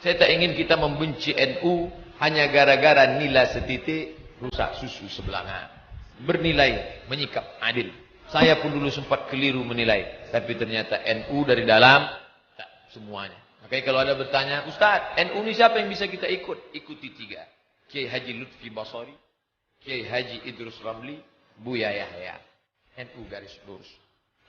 Saya tak ingin kita membenci NU hanya gara-gara nilai setitik rusak susu sebelanga. Bernilai, menyikap adil. Saya pun dulu sempat keliru menilai. Tapi ternyata NU dari dalam, tak semuanya. Makanya kalau ada bertanya, Ustaz, NU ini siapa yang bisa kita ikut? Ikuti 3. Kiai Haji Lutfi Basari, Kiai Haji Idrus Ramli, Buya Yahya. NU garis lurus.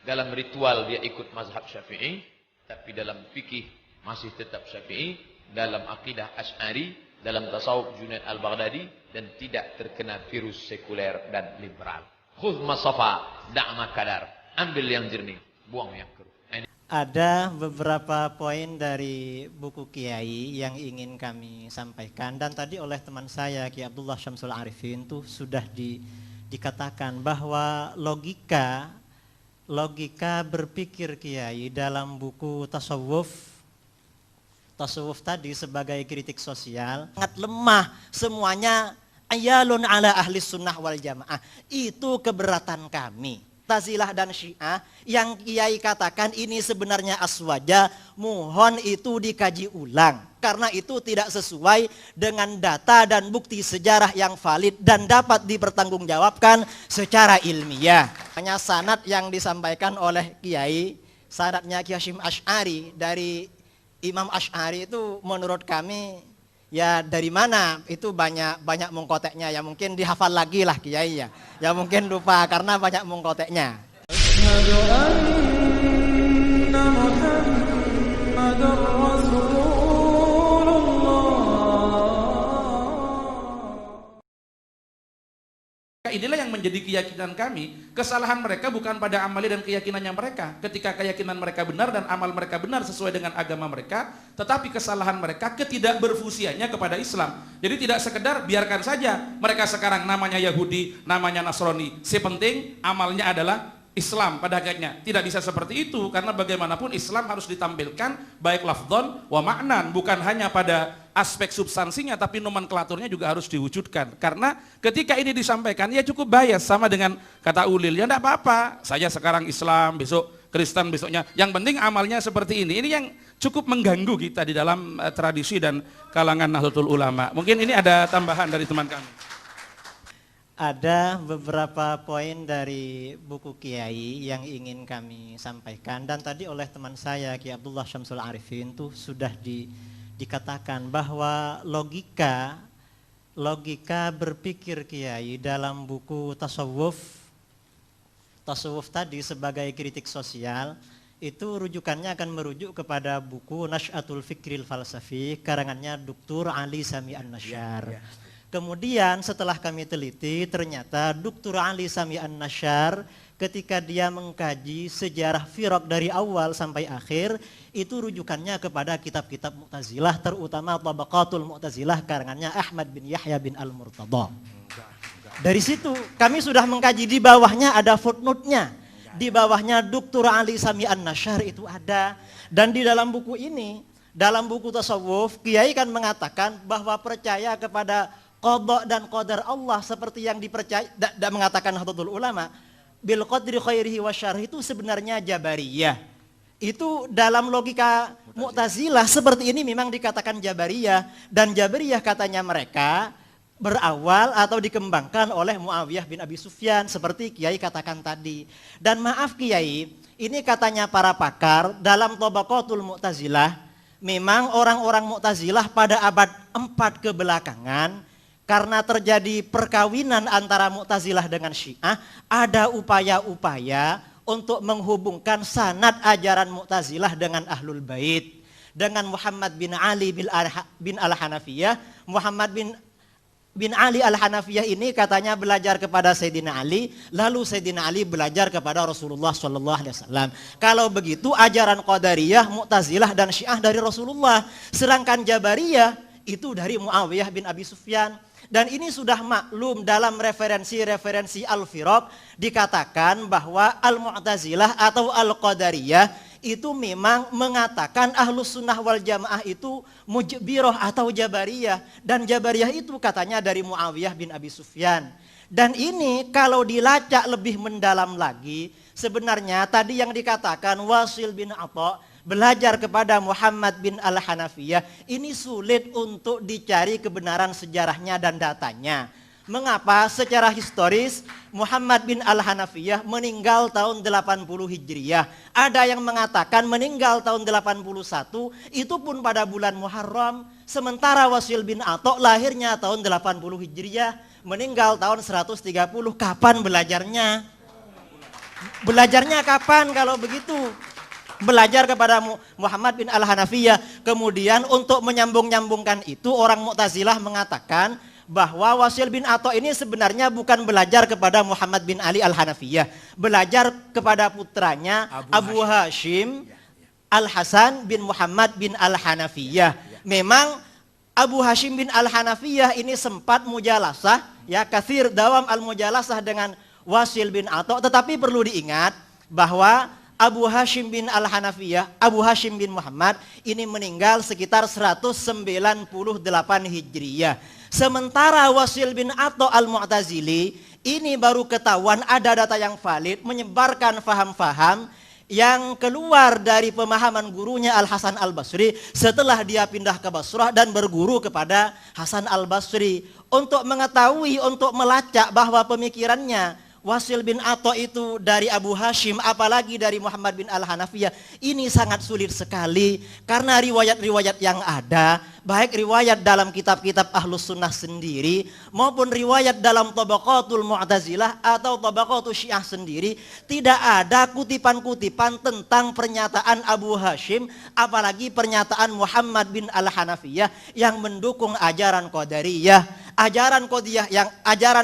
Dalam ritual dia ikut mazhab Syafi'i, tapi dalam fikih masih tetap Syafi'i. Dalam akidah Asy'ari, dalam tasawuf Junaid Al-Baghdadi, dan tidak terkena virus sekuler dan liberal. Khudh masafa, da'ma kadar. Ambil yang jernih, buang yang keruh. Ada beberapa poin dari buku Kiai yang ingin kami sampaikan, dan tadi oleh teman saya Kiai Abdullah Syamsul Arifin itu sudah dikatakan bahwa logika berpikir Kiai dalam buku tasawuf tadi sebagai kritik sosial sangat lemah. Semuanya ayalun ala ahli sunnah wal jamaah. Itu keberatan kami. Mu'tazilah dan Syiah yang Kiai katakan ini sebenarnya aswaja, mohon itu dikaji ulang. Karena itu tidak sesuai dengan data dan bukti sejarah yang valid dan dapat dipertanggungjawabkan secara ilmiah. Hanya sanad yang disampaikan oleh Kiai, sanadnya Kiai Hasyim Asy'ari dari Imam Asy'ari itu menurut kami ya dari mana itu banyak mengkoteknya, ya mungkin dihafal lagi lah Kiai ya mungkin lupa karena banyak mengkoteknya. Inilah yang menjadi keyakinan kami. Kesalahan mereka bukan pada amalnya dan keyakinannya mereka. Ketika keyakinan mereka benar dan amal mereka benar sesuai dengan agama mereka, tetapi kesalahan mereka ketidakberfusiannya kepada Islam. Jadi tidak sekedar biarkan saja mereka sekarang namanya Yahudi, namanya Nasrani. Sepenting amalnya adalah Islam pada hakikatnya. Tidak bisa seperti itu, karena bagaimanapun Islam harus ditampilkan baik lafdzon wa ma'nan, bukan hanya pada aspek substansinya, tapi nomenklaturnya juga harus diwujudkan. Karena ketika ini disampaikan, ya cukup bias, sama dengan kata Ulil, ya enggak apa-apa, saya sekarang Islam, besok Kristen, besoknya. Yang penting amalnya seperti ini. Ini yang cukup mengganggu kita di dalam tradisi dan kalangan Nahdlatul Ulama. Mungkin ini ada tambahan dari teman kami. Ada beberapa poin dari buku Kiai yang ingin kami sampaikan, dan tadi oleh teman saya Kiai Abdullah Syamsul Arifin itu sudah dikatakan bahwa logika berpikir Kiai dalam buku tasawuf tadi sebagai kritik sosial itu rujukannya akan merujuk kepada buku Nash'atul Fikril Falsafi karangannya Dr. Ali Sami An-Nasyar. Kemudian setelah kami teliti, ternyata Dr. Ali Sami An-Nasyar ketika dia mengkaji sejarah firaq dari awal sampai akhir, itu rujukannya kepada kitab-kitab Mu'tazilah, terutama Tabaqatul Mu'tazilah karangannya Ahmad bin Yahya bin Al-Murtada. Dari situ kami sudah mengkaji, di bawahnya ada footnote-nya. Di bawahnya Dr. Ali Sami An-Nasyar itu ada. Dan di dalam buku ini, dalam buku tasawuf, Kiai kan mengatakan bahwa percaya kepada qada dan qadar Allah seperti yang dipercaya, dan mengatakan Nahdlatul Ulama bil qadri khairihi wa syarrihi itu sebenarnya Jabariyah. Itu dalam logika Mu'tazilah seperti ini memang dikatakan Jabariyah, dan Jabariyah katanya mereka berawal atau dikembangkan oleh Muawiyah bin Abi Sufyan seperti Kiai katakan tadi. Dan maaf Kiai, ini katanya para pakar dalam Tabaqatul Mu'tazilah, memang orang-orang Mu'tazilah pada abad 4 kebelakangan karena terjadi perkawinan antara Mu'tazilah dengan Syiah, ada upaya-upaya untuk menghubungkan sanad ajaran Mu'tazilah dengan Ahlul Bait, dengan Muhammad bin Ali bin Al-Hanafiyah. Muhammad bin Ali Al-Hanafiyah ini katanya belajar kepada Sayyidina Ali, lalu Sayyidina Ali belajar kepada Rasulullah SAW. Kalau begitu ajaran Qadariyah, Mu'tazilah dan Syiah dari Rasulullah, sedangkan Jabariyah itu dari Muawiyah bin Abi Sufyan. Dan ini sudah maklum dalam referensi-referensi Al-Firaq dikatakan bahwa Al-Mu'tazilah atau Al-Qadariyah itu memang mengatakan Ahlus Sunnah wal Jamaah itu Mujbirah atau Jabariyah. Dan Jabariyah itu katanya dari Muawiyah bin Abi Sufyan. Dan ini kalau dilacak lebih mendalam lagi, sebenarnya tadi yang dikatakan Wasil bin Atha belajar kepada Muhammad bin Al-Hanafiyah, ini sulit untuk dicari kebenaran sejarahnya dan datanya. Mengapa? Secara historis Muhammad bin Al-Hanafiyah meninggal tahun 80 Hijriyah. Ada yang mengatakan meninggal tahun 81, itu pun pada bulan Muharram. Sementara Wasil bin Atha lahirnya tahun 80 Hijriyah, meninggal tahun 130. Kapan belajarnya? Belajarnya kapan kalau begitu? Belajar kepada Muhammad bin Al-Hanafiyah. Kemudian untuk menyambung-nyambungkan itu, orang Mu'tazilah mengatakan bahwa Wasil bin Atha ini sebenarnya bukan belajar kepada Muhammad bin Ali Al-Hanafiyah, belajar kepada putranya Abu Hashim Al-Hasan bin Muhammad bin Al-Hanafiyah. Memang Abu Hashim bin Al-Hanafiyah ini sempat mujalasah, ya, kathir dawam al-mujalasah dengan Wasil bin Atha, tetapi perlu diingat bahwa Abu Hashim bin Al-Hanafiyah, Abu Hashim bin Muhammad ini meninggal sekitar 198 Hijriyah. Sementara Wasil bin Atha Al-Mu'tazili ini baru ketahuan ada data yang valid, menyebarkan faham-faham yang keluar dari pemahaman gurunya Al-Hasan Al-Basri setelah dia pindah ke Basrah dan berguru kepada Hasan Al-Basri. Untuk mengetahui, untuk melacak bahwa pemikirannya Wasil bin Atha itu dari Abu Hashim, apalagi dari Muhammad bin Al-Hanafiyah, ini sangat sulit sekali. Karena riwayat-riwayat yang ada, baik riwayat dalam kitab-kitab Ahlus Sunnah sendiri, maupun riwayat dalam Tabaqatul Mu'tazilah atau Tabaqatul Syiah sendiri, tidak ada kutipan-kutipan tentang pernyataan Abu Hashim, apalagi pernyataan Muhammad bin Al-Hanafiyah yang mendukung ajaran Qadariyah. Ajaran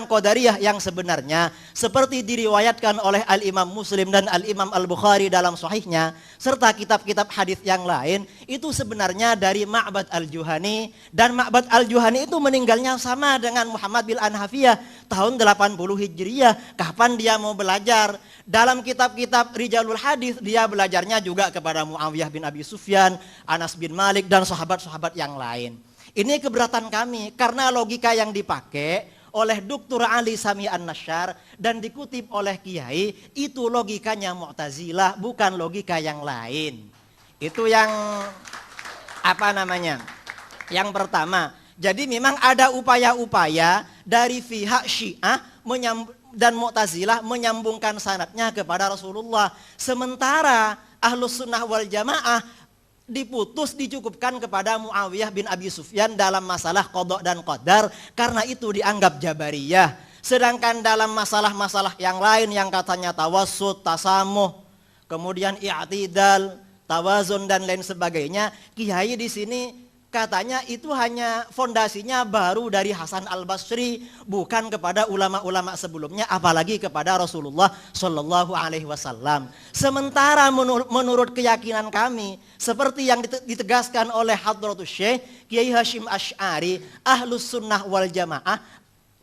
Qadariyah yang sebenarnya seperti diriwayatkan oleh Al-Imam Muslim dan Al-Imam Al-Bukhari dalam sahihnya, serta kitab-kitab hadis yang lain, itu sebenarnya dari Ma'bad Al-Juhani. Dan Ma'bad Al-Juhani itu meninggalnya sama dengan Muhammad bin Al-Hanafiyah tahun 80 Hijriyah. Kapan dia mau belajar? Dalam kitab-kitab Rijalul Hadis dia belajarnya juga kepada Muawiyah bin Abi Sufyan, Anas bin Malik, dan sahabat-sahabat yang lain. Ini keberatan kami karena logika yang dipakai oleh Dr. Ali Sami An-Nasyar dan dikutip oleh Kiai itu logikanya Mu'tazilah, bukan logika yang lain. Itu yang yang pertama. Jadi memang ada upaya-upaya dari pihak Syiah dan Mu'tazilah menyambungkan sanadnya kepada Rasulullah. Sementara Ahlus Sunnah wal Jamaah dicukupkan kepada Muawiyah bin Abi Sufyan dalam masalah qada dan qadar, karena itu dianggap Jabariyah. Sedangkan dalam masalah-masalah yang lain yang katanya tawassut, tasamuh, kemudian i'tidal, tawazun dan lain sebagainya, Kiai di sini katanya itu hanya fondasinya baru dari Hasan Al-Basri, bukan kepada ulama-ulama sebelumnya, apalagi kepada Rasulullah Shallallahu Alaihi Wasallam. Sementara menurut keyakinan kami, seperti yang ditegaskan oleh Hadratus Syekh Kiai Hashim Asy'ari, Ahlus Sunnah wal Jamaah,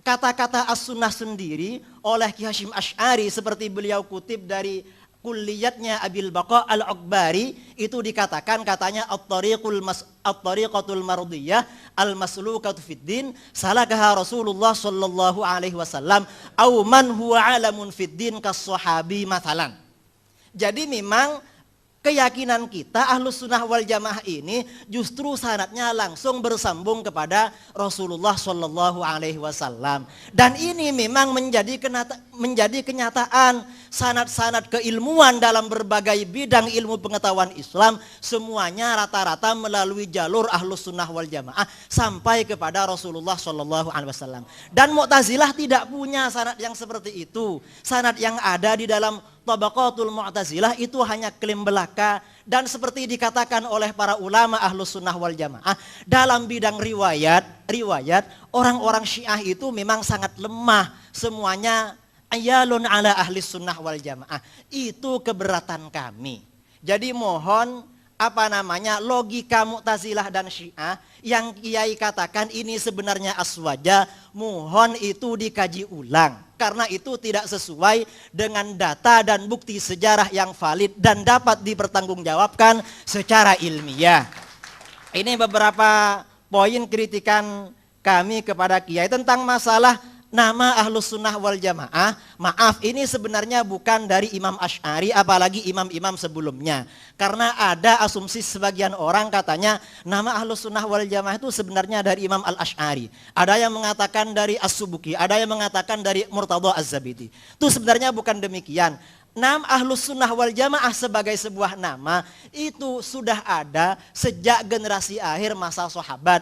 kata-kata as-sunnah sendiri oleh Kiai Hashim Asy'ari seperti beliau kutip dari kulliyatnya Abil Baqa Al-Akbari, itu dikatakan katanya at-tariqatul mardiyah al-maslukatu fid din salakaha Rasulullah sallallahu alaihi wasallam aw man huwa alamun fid din kas-sahabi mathalan. Jadi memang keyakinan kita Ahlus Sunnah wal Jamaah ini justru sanadnya langsung bersambung kepada Rasulullah Shallallahu Alaihi Wasallam, dan ini memang menjadi kenyataan. Sanad-sanad keilmuan dalam berbagai bidang ilmu pengetahuan Islam semuanya rata-rata melalui jalur Ahlus Sunnah wal Jamaah sampai kepada Rasulullah Shallallahu Alaihi Wasallam. Dan Mu'tazilah tidak punya sanad yang seperti itu. Sanad yang ada di dalam Tabaqatul Mu'tazilah itu hanya klaim belaka, dan seperti dikatakan oleh para ulama Ahlus Sunnah wal Jamaah dalam bidang riwayat orang-orang Syiah itu memang sangat lemah, semuanya ayalun ala ahli sunnah wal jamaah. Itu keberatan kami. Jadi mohon logika Mu'tazilah dan Syiah yang Kiai katakan ini sebenarnya aswaja, mohon itu dikaji ulang, karena itu tidak sesuai dengan data dan bukti sejarah yang valid dan dapat dipertanggungjawabkan secara ilmiah. Ini beberapa poin kritikan kami kepada Kiai tentang masalah nama Ahlus Sunnah wal Jamaah, maaf ini sebenarnya bukan dari Imam Asy'ari apalagi imam-imam sebelumnya. Karena ada asumsi sebagian orang katanya nama Ahlus Sunnah wal Jamaah itu sebenarnya dari Imam Al-Asy'ari. Ada yang mengatakan dari As-Subuki, ada yang mengatakan dari Murtadha Az-Zabidi. Itu sebenarnya bukan demikian. Nama Ahlus Sunnah wal Jamaah sebagai sebuah nama itu sudah ada sejak generasi akhir masa sahabat.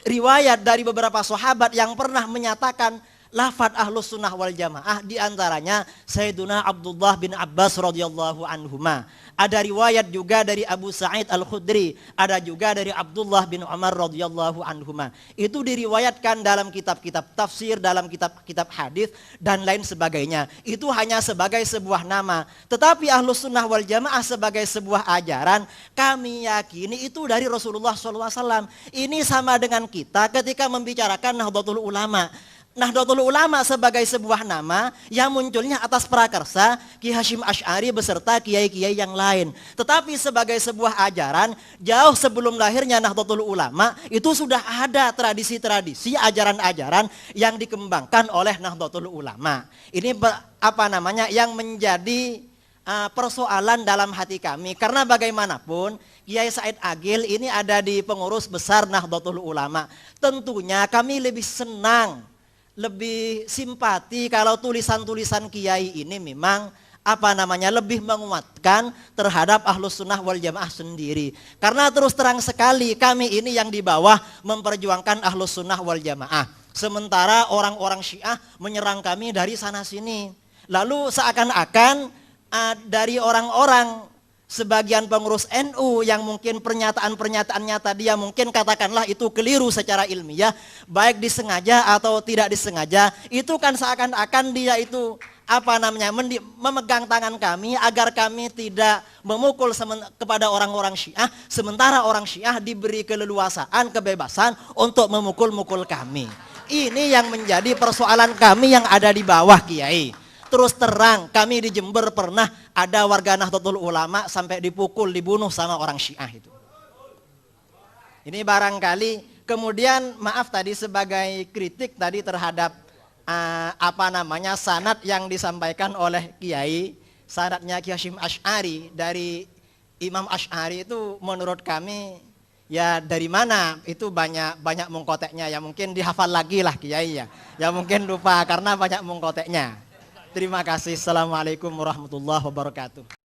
Riwayat dari beberapa sahabat yang pernah menyatakan lafadz Ahlus Sunnah wal Jamaah, diantaranya Sayyiduna Abdullah bin Abbas radhiyallahu anhuma. Ada riwayat juga dari Abu Sa'id Al-Khudri, ada juga dari Abdullah bin Umar radhiyallahu anhuma. Itu diriwayatkan dalam kitab-kitab tafsir, dalam kitab-kitab hadis dan lain sebagainya. Itu hanya sebagai sebuah nama. Tetapi Ahlus Sunnah wal Jamaah sebagai sebuah ajaran, kami yakini itu dari Rasulullah SAW. Ini sama dengan kita ketika membicarakan Nahdlatul Ulama. Nahdlatul Ulama sebagai sebuah nama yang munculnya atas prakarsa Ki Hasyim Asy'ari beserta kiai-kiai yang lain. Tetapi sebagai sebuah ajaran, jauh sebelum lahirnya Nahdlatul Ulama, itu sudah ada tradisi-tradisi, ajaran-ajaran yang dikembangkan oleh Nahdlatul Ulama. Ini yang menjadi persoalan dalam hati kami. Karena bagaimanapun Kiai Said Agil ini ada di pengurus besar Nahdlatul Ulama. Tentunya kami lebih senang, lebih simpati kalau tulisan-tulisan kiai ini memang lebih menguatkan terhadap Ahlus Sunnah wal Jamaah sendiri. Karena terus terang sekali kami ini yang di bawah memperjuangkan Ahlus Sunnah wal Jamaah. Sementara orang-orang Syiah menyerang kami dari sana sini. Lalu seakan-akan dari orang-orang sebagian pengurus NU yang mungkin pernyataan-pernyataannya tadi yang mungkin katakanlah itu keliru secara ilmiah, baik disengaja atau tidak disengaja, itu kan seakan-akan dia itu memegang tangan kami agar kami tidak memukul kepada orang-orang Syiah, sementara orang Syiah diberi keleluasaan, kebebasan untuk memukul-mukul kami. Ini yang menjadi persoalan kami yang ada di bawah, Kiai. Terus terang, kami di Jember pernah ada warga Nahdlatul Ulama sampai dipukul, dibunuh sama orang Syiah itu. Ini barangkali, kemudian maaf tadi sebagai kritik tadi terhadap sanad yang disampaikan oleh Kiai, sanadnya Ki Hasyim Asy'ari dari Imam Asy'ari itu menurut kami ya dari mana itu banyak mungkoteknya ya, mungkin dihafal lagi lah Kiai ya mungkin lupa karena banyak mungkoteknya. Terima kasih. Assalamualaikum warahmatullahi wabarakatuh.